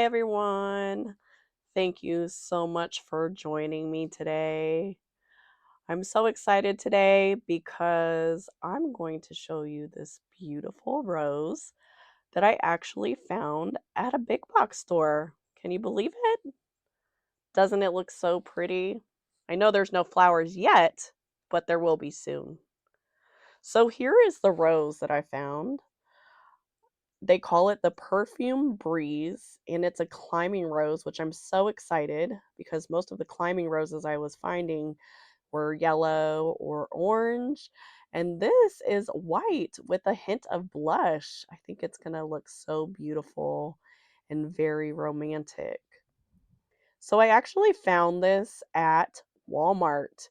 everyone. Thank you so much for joining me today. I'm so excited today because I'm going to show you this beautiful rose that I actually found at a big box store. Can you believe it? Doesn't it look so pretty? I know there's no flowers yet, but there will be soon. So here is the rose that I found. They call it the Perfume Breeze, and it's a climbing rose, which I'm so excited because most of the climbing roses I was finding were yellow or orange, and this is white with a hint of blush. I think it's gonna look so beautiful and very romantic. So I actually found this at Walmart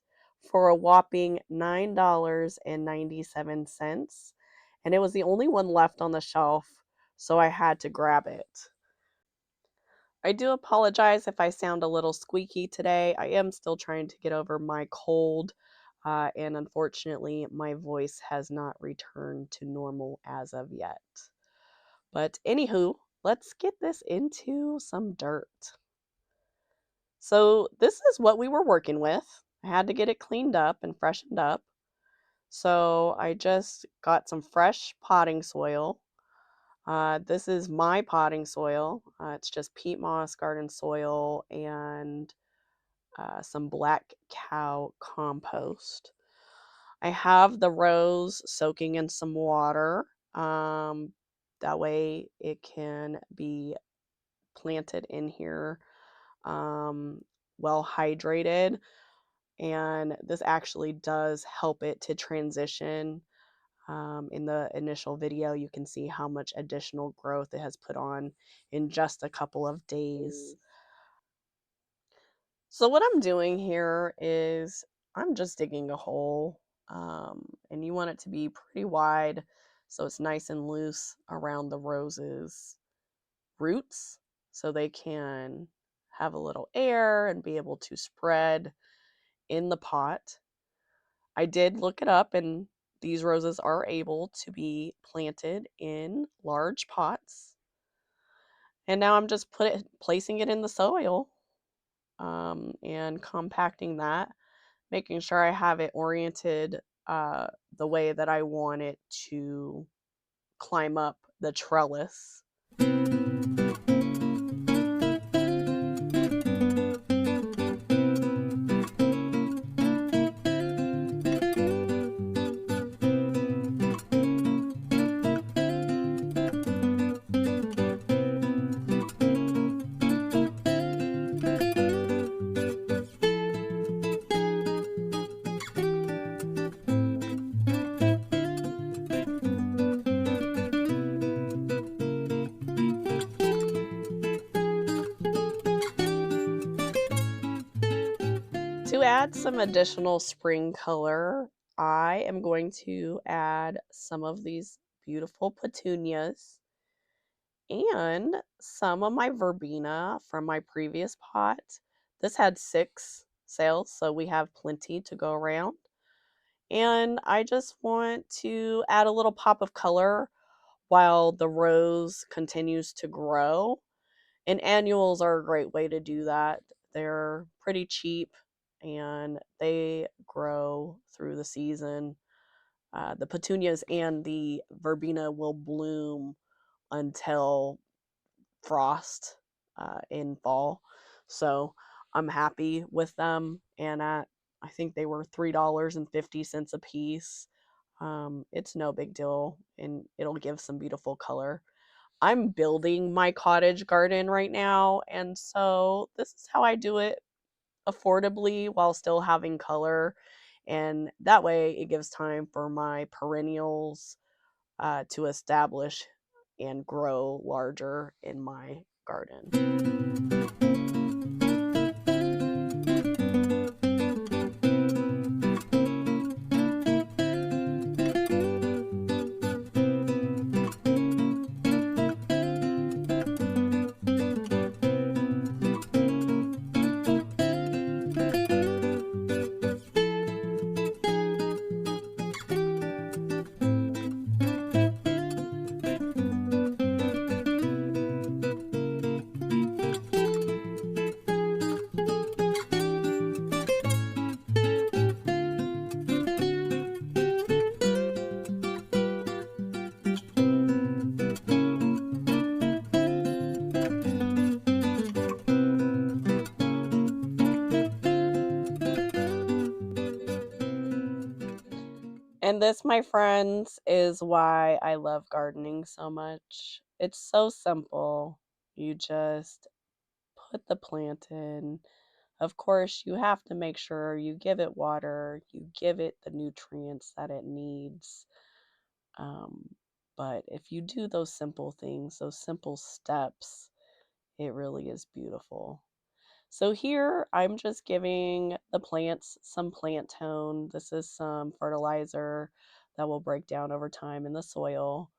for a whopping $9.97, and it was the only one left on the shelf, so I had to grab it. I do apologize if I sound a little squeaky today. I am still trying to get over my cold, and unfortunately, my voice has not returned to normal as of yet. But anywho, let's get this into some dirt. So this is what we were working with. I had to get it cleaned up and freshened up. So I just got some fresh potting soil. This is my potting soil. It's just peat moss garden soil and some black cow compost. I have the rose soaking in some water. That way it can be planted in here, um, well hydrated. And this actually does help it to transition. In the initial video, you can see how much additional growth it has put on in just a couple of days. So what I'm doing here is I'm just digging a hole, and you want it to be pretty wide so it's nice and loose around the roses' roots so they can have a little air and be able to spread in the pot. I did look it up, and these roses are able to be planted in large pots. And now I'm just placing it in the soil, and compacting that, making sure I have it oriented the way that I want it to climb up the trellis. To add some additional spring color, I am going to add some of these beautiful petunias and some of my verbena from my previous pot. This had 6 sales, so we have plenty to go around. And I just want to add a little pop of color while the rose continues to grow. And annuals are a great way to do that. They're pretty cheap and they grow through the season. The petunias and the verbena will bloom until frost in fall. So I'm happy with them. And I think they were $3.50 a piece. It's no big deal and it'll give some beautiful color. I'm building my cottage garden right now, and so this is how I do it affordably while still having color. And that way it gives time for my perennials to establish and grow larger in my garden. And this, my friends, is why I love gardening so much. It's so simple. You just put the plant in. Of course, you have to make sure you give it water, you give it the nutrients that it needs. Um, but if you do those simple things, those simple steps, it really is beautiful. So here I'm just giving the plants some plant tone. This is some fertilizer that will break down over time in the soil.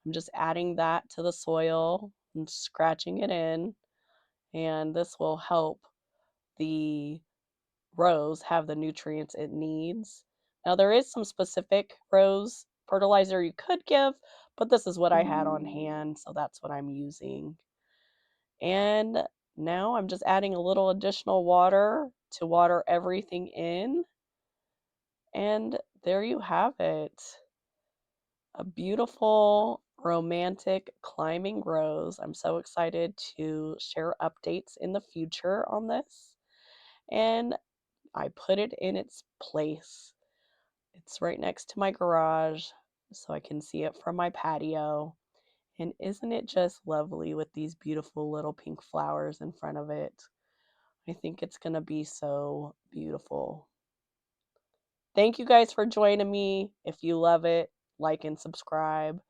I'm just adding that to the soil and scratching it in, and this will help the rose have the nutrients it needs. Now, there is some specific rose fertilizer you could give, but this is what I had on hand, so that's what I'm using. And now I'm just adding a little additional water to water everything in. And there you have it. A beautiful, romantic climbing rose. I'm so excited to share updates in the future on this. And I put it in its place. It's right next to my garage, so I can see it from my patio. And isn't it just lovely with these beautiful little pink flowers in front of it? I think it's going to be so beautiful. Thank you guys for joining me. If you love it, like and subscribe.